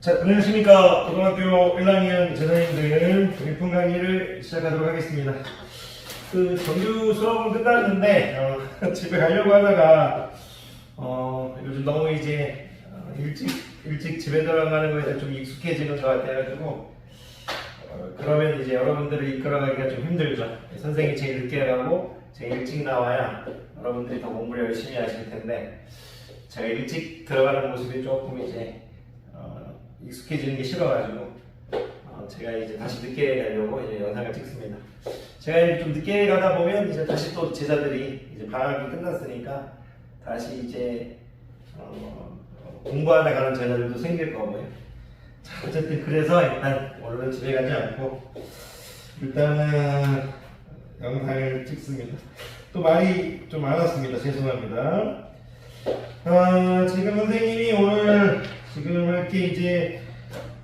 자, 안녕하십니까. 고등학교 1학년 재단님들 그래프 강의를 시작하도록 하겠습니다. 정규 수업은 끝났는데, 집에 가려고 하다가, 요즘 너무 이제, 일찍 집에 들어가는 거에 좀 익숙해지는 것 같아가지고, 그러면 이제 여러분들을 이끌어가기가 좀 힘들죠. 선생님이 제일 늦게 가고, 제일 일찍 나와야 여러분들이 더 공부를 열심히 하실 텐데, 제가 일찍 들어가는 모습이 조금 이제, 익숙해지는 게 싫어가지고 제가 이제 다시 늦게 가려고 이제 영상을 찍습니다. 제가 이제 좀 늦게 가다 보면 이제 다시 또 제자들이 이제 방학이 끝났으니까 다시 이제 공부하다 가는 제자들도 생길 거고요. 자, 어쨌든 그래서 일단 오늘은 집에 가지 않고 일단은 영상을 찍습니다. 또 말이 좀 많았습니다. 죄송합니다. 지금 선생님이 오늘 지금 할 게 이제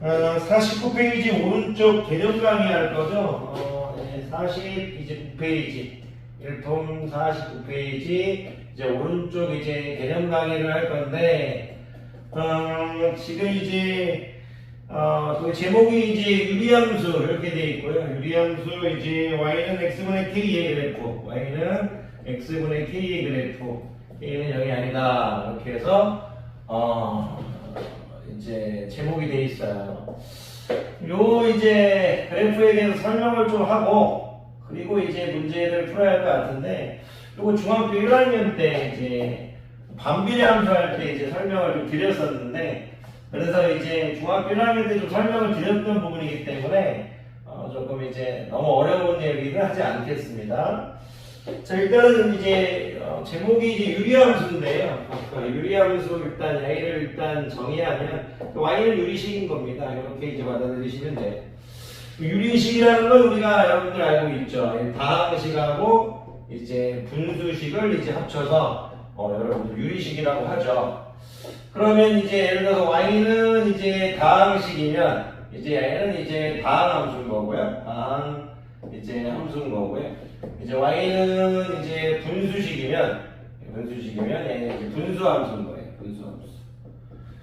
49페이지 오른쪽 개념 강의 할 거죠. 49페이지 일품 49페이지 이제 오른쪽 이제 개념 강의를 할 건데 지금 이제 그 제목이 이제 유리함수 이렇게 되어 있고요. 유리함수 이제 y는 x분의 k의 그래프, y는 x분의 k의 그래프, k는 0이 아니다 이렇게 해서 이제 제목이 돼 있어요. 요 이제 그래프에 대해서 설명을 좀 하고 그리고 이제 문제를 풀어야 할 것 같은데 요거 중학교 1학년 때 이제 반비례 함수 할 때 이제 설명을 좀 드렸었는데 그래서 이제 중학교 1학년 때 좀 설명을 드렸던 부분이기 때문에 조금 이제 너무 어려운 얘기를 하지 않겠습니다. 자, 일단은 이제 제목이 이제 유리함수인데요. 유리함수 일단 y를 일단 정의하면 y는 유리식인 겁니다. 이렇게 이제 받아들이시면 돼요. 유리식이라는 건 우리가 여러분들 알고 있죠. 다항식하고 이제 분수식을 이제 합쳐서 여러분들 유리식이라고 하죠. 그러면 이제 예를 들어서 y는 이제 다항식이면 이제 y는 이제 다항함수인 거고요. 다항 이제 함수인 거고요. 이제 y는 이제 분수식이면 얘는 이제 분수함수인 거예요. 분수함수.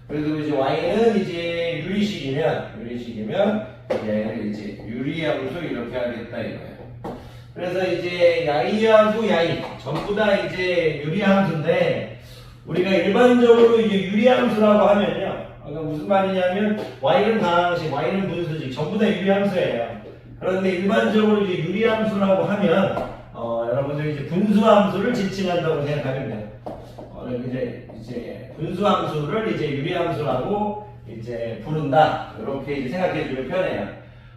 그래서 이제 y는 이제 유리식이면 얘는 이제 유리함수 이렇게 하겠다 이거예요. 그래서 이제 y하고 y 전부 다 이제 유리함수인데 우리가 일반적으로 이제 유리함수라고 하면요. 그러니까 무슨 말이냐면 y는 다항식, y는 분수식 전부 다 유리함수예요. 그런데 일반적으로 이제 유리함수라고 하면 여러분들이 이제 분수함수를 지칭한다고 생각하면 돼요. 이제 분수함수를 이제 유리함수라고 이제 부른다. 이렇게 이제 생각해 주면 편해요.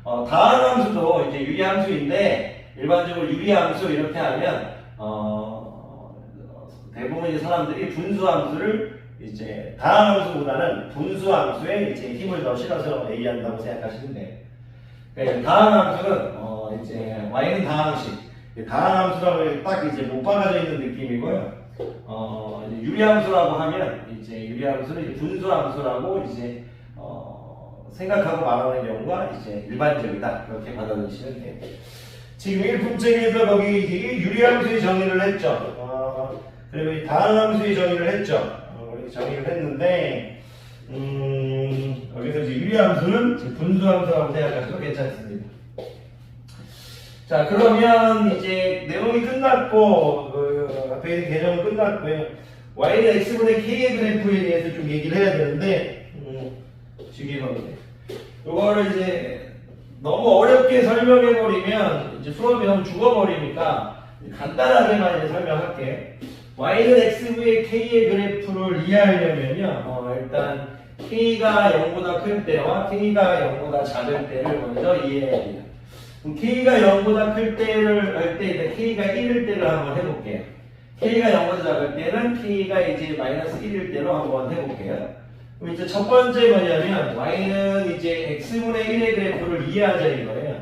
다항함수도 이제 유리함수인데 일반적으로 유리함수 이렇게 하면 대부분 이제 사람들이 분수함수를 이제 다항함수보다는 분수함수에 이제 힘을 더 실어서 얘기한다고 생각하시면 돼요. 다항함수는 이제 y는 다항식, 다항함수라고 딱 이제 못 박아져 있는 느낌이고요. 이제 유리함수라고 하면 이제 유리함수는 이제 분수함수라고 이제 생각하고 말하는 경우가 이제 일반적이다 그렇게 받아들이시면 돼요. 지금 1품책에서 거기 이제 유리함수의 정의를 했죠. 그리고 이 다항함수의 정의를 했죠. 이렇게 정의를 했는데. 여기서 이제 유리함수는 분수함수라고 생각하셔도 괜찮습니다. 자, 그러면 이제 내용이 끝났고, 앞에 있는 개념은 끝났고요. y는 x분의 k의 그래프에 대해서 좀 얘기를 해야 되는데, 지금 이거를 이제 너무 어렵게 설명해버리면 이제 수업이 너무 죽어버리니까 간단하게만 이제 설명할게요. y는 x분의 k의 그래프를 이해하려면요, 일단 k가 0보다 클 때와 k가 0보다 작을 때를 먼저 이해해야 돼요. 그럼 k가 0보다 클 때를 할 때, k가 1일 때를 한번 해볼게요. k가 0보다 작을 때는 k가 이제 마이너스 1일 때로 한번 해볼게요. 그럼 이제 첫 번째 뭐냐면 y는 이제 x분의 1의 그래프를 이해하자 이거예요.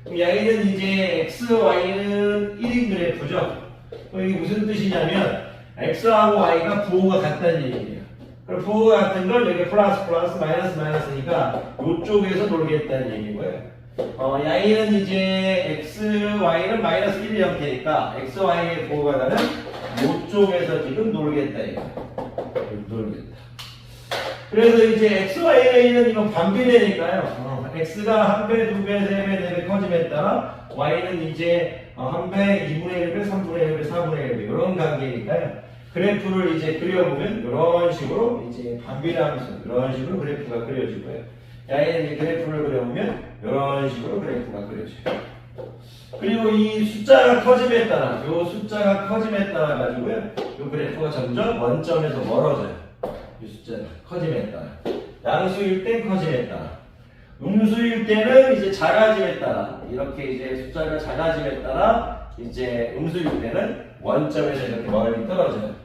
그럼 y는 이제 x, y는 1인 그래프죠. 그럼 이게 무슨 뜻이냐면 x하고 y가 부호가 같다는 얘기예요. 그럼 부호 같은 걸 여기 플러스 마이너스니까 이쪽에서 놀겠다는 얘기고요. y는 이제 x, y는 마이너스 1, 0대니까 x, y의 부호가 다른 이쪽에서 지금 놀겠다 이거. 놀겠다. 그래서 이제 x, y는 이건 반비례니까요. x가 1배, 2배, 3배, 4배 커짐에 따라 y는 이제 1배, 2분의 1배, 3분의 1배, 4분의 1배 이런 관계니까요. 그래프를 이제 그려보면 이런 식으로 이제 반비례하면서 이런 식으로 그래프가 그려지고요. y는 이제 그래프를 그려보면 이런 식으로 그래프가 그려져요. 그리고 이 숫자가 커짐에 따라, 이 숫자가 커짐에 따라 가지고요, 이 그래프가 점점 원점에서 멀어져요. 이 숫자가 커짐에 따라. 양수일 때 커짐에 따라. 음수일 때는 이제 작아짐에 따라, 이렇게 이제 숫자가 작아짐에 따라, 이제 음수일 때는 원점에서 이렇게 멀리 떨어져요.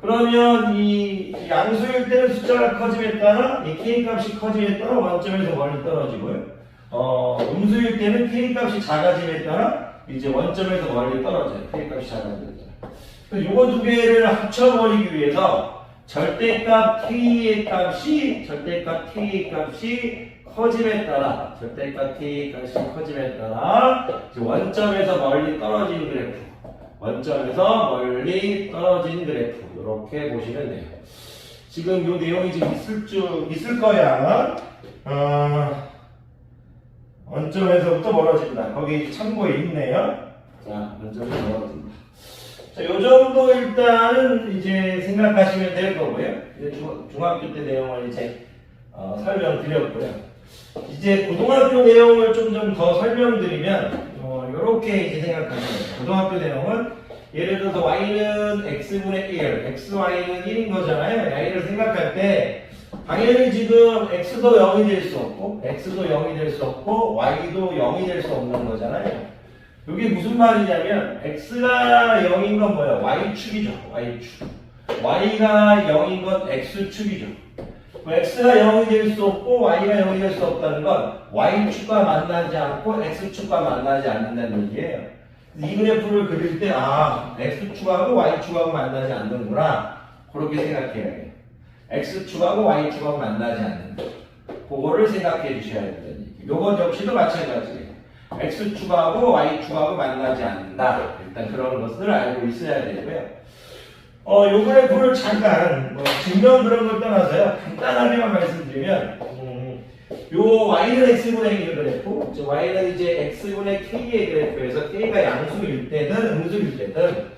그러면 이 양수일 때는 숫자가 커짐에 따라, 이 k 값이 커짐에 따라 원점에서 멀리 떨어지고요. 음수일 때는 k 값이 작아짐에 따라 이제 원점에서 멀리 떨어져요. k 값이 작아짐에 따라. 요거 두 개를 합쳐버리기 위해서 절대값 k의 값이 커짐에 따라 절대값 k 값이 커짐에 따라 이제 원점에서 멀리 떨어지는 그래프, 원점에서 멀리 떨어지는 그래프 이렇게 보시면 돼요. 지금 요 내용이 지금 있을 거야. 원점에서부터 멀어진다. 거기 참고에 있네요. 자, 원점에서 멀어진다. 자, 요 정도 일단은 이제 생각하시면 될 거고요. 이제 중학교 때 내용을 이제 설명드렸고요. 이제 고등학교 내용을 좀 더 설명드리면 요렇게 이제 생각하시면 돼요. 고등학교 내용은 예를 들어서 y는 x분의 1, xy는 1인 거잖아요. y를 생각할 때 당연히 지금 x도 0이 될 수 없고 x도 0이 될 수 없고 y도 0이 될 수 없는 거잖아요. 이게 무슨 말이냐면 x가 0인 건 뭐예요? y축이죠. y축. y가 0인 건 x축이죠. x가 0이 될 수 없고 y가 0이 될 수 없다는 건 y축과 만나지 않고 x축과 만나지 않는다는 얘기예요. 이 그래프를 그릴 때 x축하고 y축하고 만나지 않는구나. 그렇게 생각해야 해요. x축하고 y축하고 만나지 않는다. 그거를 생각해 주셔야 된다는 얘기. 요건 역시도 마찬가지예요. x축하고 y축하고 만나지 않는다. 일단 그런 것을 알고 있어야 되고요. 요 그래프를 잠깐 증명 그런 걸 떠나서요. 간단하게만 말씀드리면 요 y는 x분의 1 그래프, y는 이제 x분의 k의 그래프에서 k가 양수일 때든 음수일 때든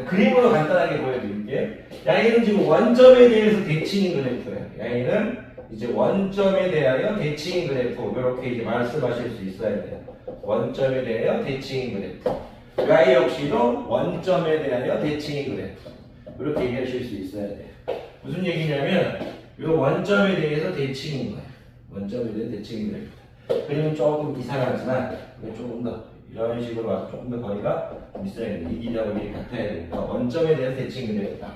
그림으로 간단하게 보여드릴게요. y는 지금 원점에 대해서 대칭인 그래프예요. y는 이제 원점에 대하여 대칭인 그래프 이렇게 이제 말씀하실 수 있어야 돼요. 원점에 대하여 대칭인 그래프. y 역시도 원점에 대하여 대칭인 그래프. 이렇게 얘기하실 수 있어야 돼요. 무슨 얘기냐면 이 원점에 대해서 대칭인 거예요. 원점에 대해서 대칭인 그래프. 그림은 조금 이상하지만 조금 더 이런 식으로 와서 조금 더 거리가 있어야 돼요. 이 길이하고 이게 같아야 되니까 원점에 대해서 대칭 그래프다.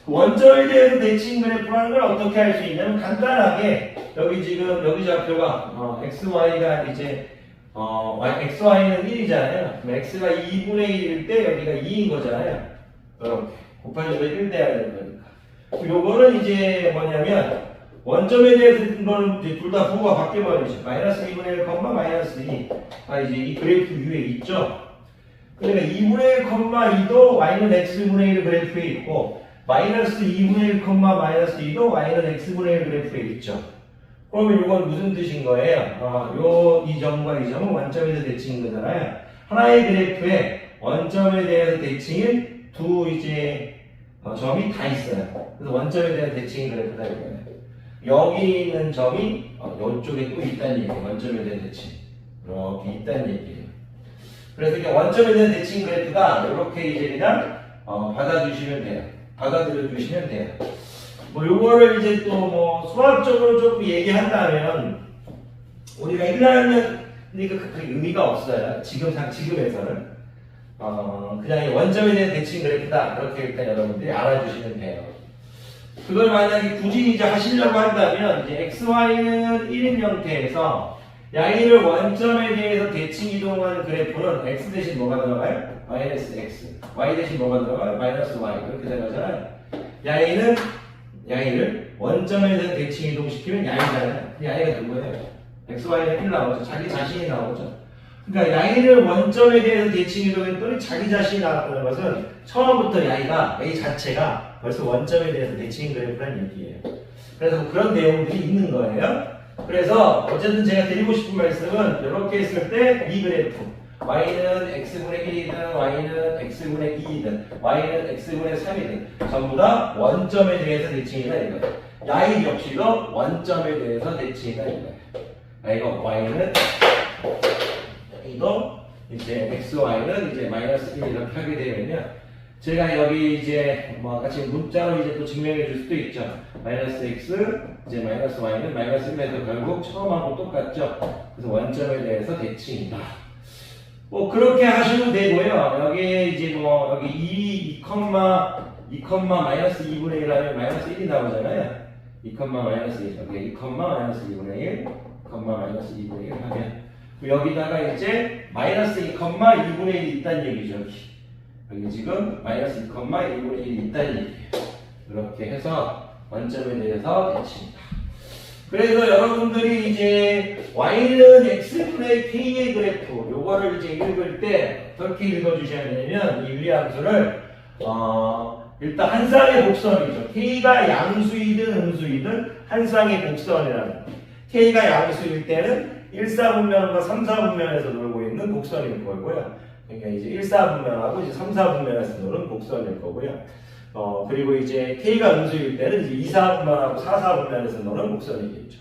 그 원점에 대해서 대칭 그래프라는 걸 어떻게 할 수 있냐면 간단하게 여기 좌표가 xy가 이제 xy는 1이잖아요. 그럼 x가 2분의 1일 때 여기가 2인 거잖아요. 이렇게 곱해줘서 1 돼야 되는 거니까. 요거는 이제 뭐냐면 원점에 대해서 이거는 둘 다 부호가 바뀌어버리죠. 마이너스 2분의 1, 마이너스 2. 이제 이 그래프 위에 있죠. 그러니까 2분의 1, 2도 y는 x분의 1 그래프에 있고 마이너스 2분의 1, 마이너스 2도 y는 x분의 1 그래프에 있죠. 그러면 이건 무슨 뜻인 거예요? 이 점과 이 점은 원점에서 대칭인 거잖아요. 하나의 그래프에 원점에 대해서 대칭인 두 이제 점이 다 있어요. 그래서 원점에 대한 대칭인 그래프다 이거예요. 여기 있는 점이 이쪽에 또 있다는 얘기예요. 원점에 대한 대칭. 이렇게 있다는 얘기예요. 그래서 이게 원점에 대한 대칭 그래프가 이렇게 이제 그냥 받아주시면 돼요. 받아들여 주시면 돼요. 요거를 이제 또 수학적으로 조금 얘기한다면 우리가 1학년이니까 그렇게 의미가 없어요. 지금에서는 그냥 원점에 대한 대칭 그래프다. 그렇게 일단 여러분들이 알아주시면 돼요. 그걸 만약에 굳이 이제 하시려고 한다면 이제 xy는 1인 형태에서 y를 원점에 대해서 대칭 이동하는 그래프는 x 대신 뭐가 들어가요? 마이너스 x. y 대신 뭐가 들어가요? 마이너스 y. 이렇게 들어가잖아요. y를 원점에 대해서 대칭 이동시키면 y잖아요. y가 누구예요? xy는 1 나오죠. 자기 자신이 나오죠. 그러니까 y를 원점에 대해서 대칭 이동했더니 자기 자신이 나왔다는 것은 처음부터 y 자체가 벌써 원점에 대해서 대칭 그래프라는 얘기예요. 그래서 뭐 그런 내용들이 있는 거예요. 그래서 어쨌든 제가 드리고 싶은 말씀은 이렇게 했을 때 이 그래프 y는 x분의 1이든 y는 x분의 2이든 y는 x분의 3이든 전부 다 원점에 대해서 대칭이다 이거예요. y 역시도 원점에 대해서 대칭이다 이거예요. 이거 y는 이거 이제 xy는 이제 마이너스 1 이렇게 하게 되면요. 제가 여기 이제 뭐 아까 지금 문자로 이제 또 증명해 줄 수도 있죠. 마이너스 x 이제 마이너스 y는 마이너스 1에도 결국 처음하고 똑같죠. 그래서 원점에 대해서 대칭이다. 뭐 그렇게 하셔도 되고요. 여기 이제 뭐 여기 2 마이너스 2분의 1 하면 마이너스 1이 나오잖아요. 2, 마이너스 1 여기 2, 마이너스 2분의 1 마이너스 2분의 1 하면 여기다가 이제 마이너스 2, 2분의 1이 있다는 얘기죠. 여기 지금 마이너스 2, 2분의 1이 있다는 얘기예요. 이렇게 해서 원점에 대해서 대칭이다. 그래서 여러분들이 이제 y는 x분의 k의 그래프 요거를 이제 읽을 때 어떻게 읽어주셔야 되냐면 이 유리함수를 일단 한 쌍의 곡선이죠. k가 양수이든 음수이든 한 쌍의 곡선이라는 거예요. k가 양수일 때는 1사분면과 3사분면에서 놀고 있는 곡선일 거고요. 그러니까 이제 1사분면하고 이제 3사분면에서 노는 곡선일 거고요. 그리고 이제 k가 음수일 때는 이제 2사분면하고 4사분면에서 노는 곡선이겠죠.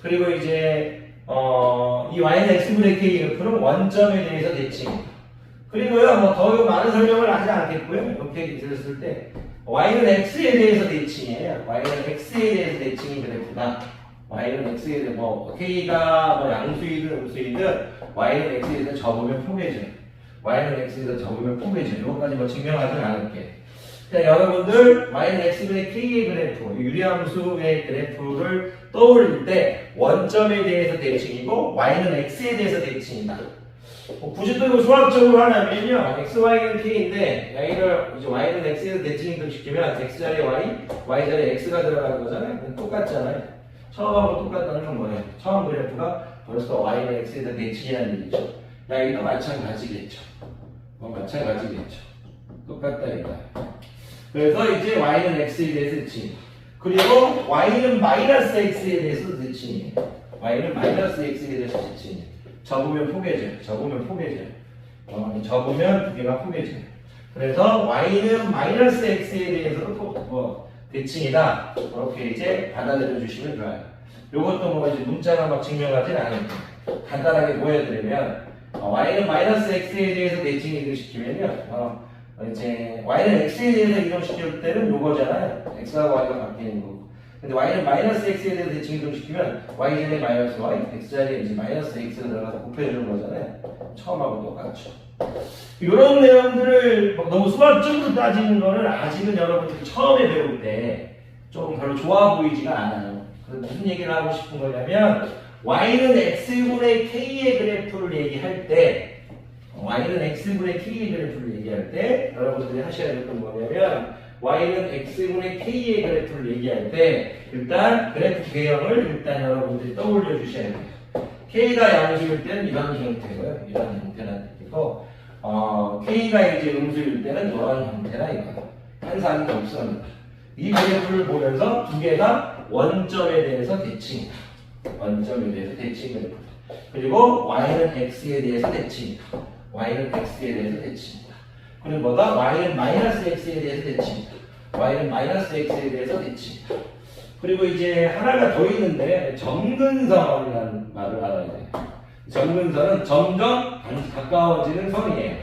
그리고 이제 이 y는 x분의 k 그래프는 원점에 대해서 대칭입니다. 그리고요, 뭐 더 많은 설명을 하지 않겠고요. 이렇게 들었을 때 y는 x에 대해서 대칭이에요. y는 x에 대해서 대칭이 그래프다. y는 x에 대해서 뭐 k가 뭐 양수이든 음수이든 y는 x에 대해서 접으면 포개져요. y는 x에 대해서 접으면 포개져요. 이것까지 뭐 증명하지는 않을게. 자, 여러분들 y는 x분의 k의 그래프, 유리함수의 그래프를 떠올릴 때 원점에 대해서 대칭이고 y는 x에 대해서 대칭이다. 굳이 또 이거 수학적으로 하냐면요, x, y는 k인데 y를 이제 y는 x에서 대칭을 시키면 x 자리에 y 자리에 x가 들어가는 거잖아요. 똑같잖아요. 처음하고 똑같다는 건 뭐예요? 처음 그래프가 벌써 y는 x에서 대칭이라는 얘기죠. 여기도 마찬가지겠죠. 마찬가지겠죠. 똑같다 이거야. 그래서 이제 y는 x에 대해서 대칭. 그리고 y는 마이너스 x에 대해서 대칭이에요. y는 마이너스 x에 대해서 대칭이에요. 접으면 포개져요. 접으면 포개져요. 접으면 두 개가 포개져요. 그래서 y는 마이너스 x에 대해서도 대칭이다. 이렇게 이제 받아들여 주시면 좋아요. 이것도 뭐 이제 문자가 막 증명하진 않을게요. 간단하게 보여드리면 y는 마이너스 x에 대해서 대칭을 시키면요. 이제 y는 x에 대해서 이동시킬 때는 요거잖아요. x하고 y가 바뀌는 거고. 근데 y는 마이너스 x에 대해서 대칭 이동시키면 y 자리에 마이너스 y, x 자리에 이제 마이너스 x가 들어가서 곱해주는 거잖아요. 처음하고 똑같죠. 이런 내용들을 너무 수학적으로 따지는 거는 아직은 여러분들이 처음에 배울 때 조금 별로 좋아 보이지가 않아요. 그래서 무슨 얘기를 하고 싶은 거냐면 y는 x분의 k의 그래프를 얘기할 때 y는 x분의 k의 그래프를 얘기할 때 여러분들이 하셔야 될 건 뭐냐면 y는 x분의 k의 그래프를 얘기할 때 일단 그래프 개형을 일단 여러분들이 떠올려 주셔야 돼요. k가 양수일 때는 이런 형태고요. 이런 형태라는 얘기고 k가 이제 음수일 때는 이런 형태라 이거예요. 한상이 없습니다. 이 그래프를 보면서 두 개가 원점에 대해서 대칭이다. 원점에 대해서 대칭 그래프다. 그리고 y는 x에 대해서 대칭이다. y는 x에 대해서 대칭이다. 그리고 뭐다? y는 마이너스 x에 대해서 대칭이다. y는 마이너스 x에 대해서 대칭이다. 그리고 이제 하나가 더 있는데 점근선이라는 말을 알아야 돼요. 점근선은 점점 가까워지는 선이에요.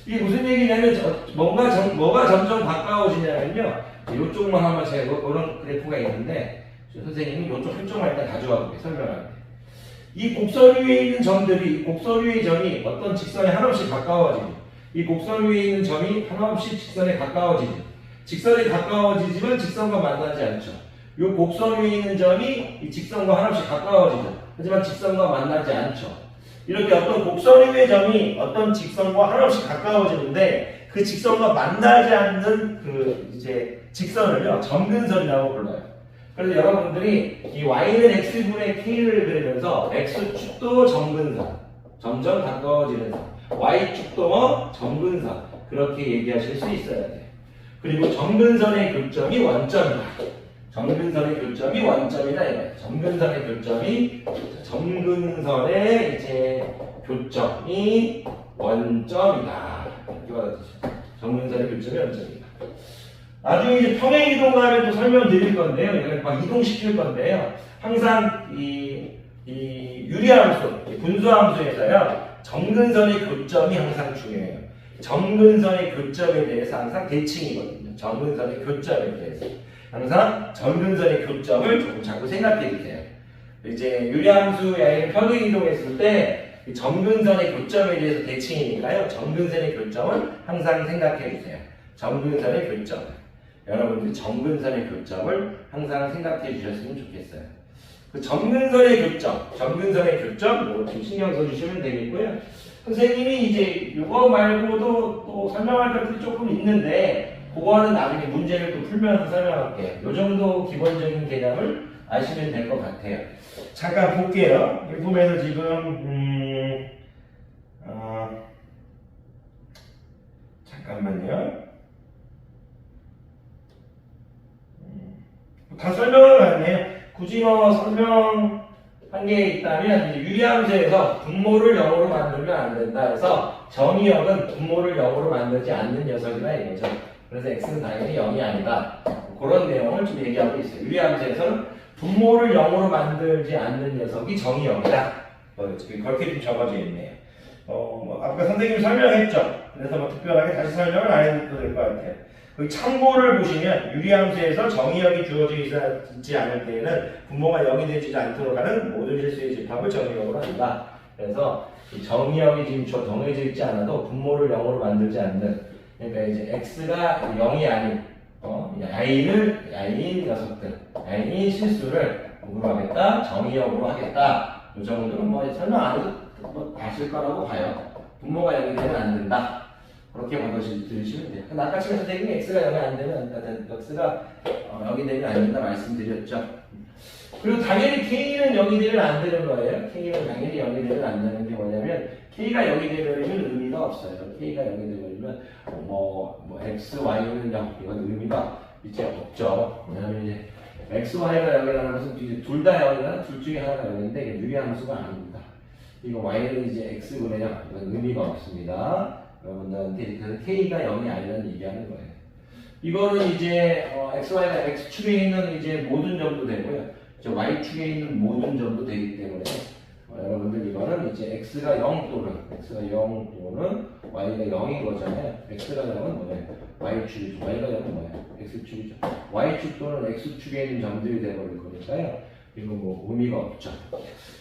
이게 무슨 얘기냐면 뭐가 점점 가까워지냐면요. 이쪽만 하면 제가 이런 그래프가 있는데 선생님이 이쪽 한쪽만 일단 가져와 볼게요. 설명할게요. 이 곡선 위에 있는 점들이 곡선 위의 점이 어떤 직선에 한없이 가까워지고 이 곡선 위에 있는 점이 한없이 직선에 가까워지고 직선에 가까워지지만 직선과 만나지 않죠. 이 곡선 위에 있는 점이 이 직선과 한없이 가까워지죠. 하지만 직선과 만나지 않죠. 이렇게 어떤 곡선 위의 점이 어떤 직선과 한없이 가까워지는데 그 직선과 만나지 않는 그 이제 직선을요 점근선이라고 불러요. 그래서 여러분들이 이 y는 x분의 k를 그리면서 x축도 점근선, 점점 가까워지는 선, y축도 점근선 그렇게 얘기하실 수 있어야 돼요. 그리고 점근선의 교점이 원점이다. 점근선의 교점이 원점이다 이거예요. 점근선의 교점이 점근선의 이제 교점이 원점이다. 이렇게 받아주시죠. 점근선의 교점이 원점이다. 나중에 이제 평행 이동하면 또 설명드릴 건데요. 이걸 막 이동시킬 건데요. 항상 이 유리함수, 분수함수에서요. 점근선의 교점이 항상 중요해요. 점근선의 교점에 대해서 항상 대칭이거든요. 점근선의 교점에 대해서. 항상 점근선의 교점을 조금 자꾸 생각해 주세요. 이제 유리함수의 아이는 평행 이동했을 때 점근선의 교점에 대해서 대칭이니까요. 점근선의 교점을 항상 생각해 주세요. 점근선의 교점. 여러분들이 점근선의 교점을 항상 생각해 주셨으면 좋겠어요. 그 점근선의 교점, 뭐 신경 써주시면 되겠고요. 선생님이 이제 이거 말고도 또 설명할 것들이 조금 있는데, 그거는 나중에 문제를 또 풀면서 설명할게요. 이 정도 기본적인 개념을 아시면 될 것 같아요. 잠깐 볼게요. 일품에서 지금 잠깐만요. 다 설명을 하네요. 굳이 뭐 설명한 게 있다면 이제 유리함수에서 분모를 0으로 만들면 안 된다 해서 정의역은 분모를 0으로 만들지 않는 녀석이다 이거죠. 그래서 x는 당연히 0이 아니다. 그런 내용을 좀 얘기하고 있어요. 유리함수에서는 분모를 0으로 만들지 않는 녀석이 정의역이다. 그렇게 좀 적어져 있네요. 뭐 아까 선생님이 설명했죠. 그래서 뭐 특별하게 다시 설명을 안 해도 될 것 같아요. 그 참고를 보시면 유리함수에서 정의역이 주어져 있지 않을 때에는 분모가 0이 되지 않도록 하는 모든 실수의 집합을 정의역으로 한다. 그래서 이 정의역이 지금 정해져 있지 않아도 분모를 0으로 만들지 않는, 그러니까 이제 x가 0이 아닌 야인 녀석들, 야인 실수를 뭐로 하겠다? 정의역으로 하겠다. 이 정도는 뭐 설명 안 해도 뭐 아실 거라고 봐요. 분모가 0이 되면 안 된다. 그렇게 받아들이시면 돼요. 아까 지금 선생님이 x가 0이 안 되면, x가 0이 되면 안 된다 말씀드렸죠. 그리고 당연히 k는 0이 되면 안 되는 거예요. k는 당연히 0이 되면 안 되는 게 뭐냐면, k가 0이 되면 의미가 없어요. k가 0이 되면 뭐 x, y는 0, 이건 의미가 이제 없죠. 왜냐면 이제 x, y가 0이라는 것은 둘 다 0이나 둘 중에 하나가 0인데 이게 유리함수가 아닙니다. 이거 y는 이제 x분의 0, 이건 의미가 없습니다. 여러분들한테 k가 0이 아니라는 얘기하는 거예요. 이거는 이제 x, y가 x축에 있는 이제 모든 점도 되고요. 이제 y축에 있는 모든 점도 되기 때문에 여러분들 이거는 이제 x가 0 또는 y가 0인 거잖아요. x가 0은 뭐예요? y축이죠. y가 0은 뭐예요? x축이죠. y축 또는 x축에 있는 점들이 되버릴 거니까요. 이거 뭐 의미가 없죠.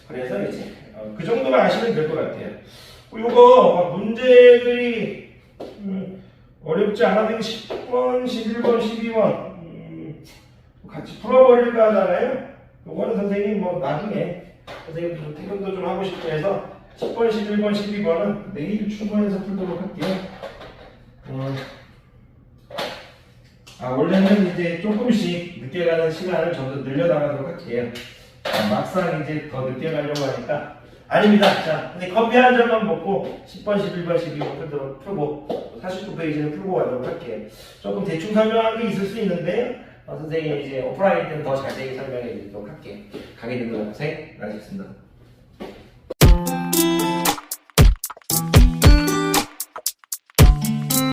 그래서 이제 그 정도만 아시면 될 것 같아요. 이거 문제들이 어렵지 않아도 10번, 11번, 12번 같이 풀어버릴까 하잖아요. 이거는 선생님 뭐 나중에 선생님 좀 퇴근도 좀 하고 싶고 해서 10번, 11번, 12번은 내일 출근해서 풀도록 할게요. 원래는 이제 조금씩 늦게 가는 시간을 좀 더 늘려나가도록 할게요. 막상 이제 더 늦게 가려고 하니까 아닙니다. 자, 근데 커피 한 잔만 먹고 10번, 11번, 12번 풀고 49페이지는 풀고 가도록 할게요. 조금 대충 설명한 게 있을 수 있는데 선생님이 이제 오프라인 때는 더 자세히 설명해 드리도록 할게요. 강의 듣는 학생 나셨습니다.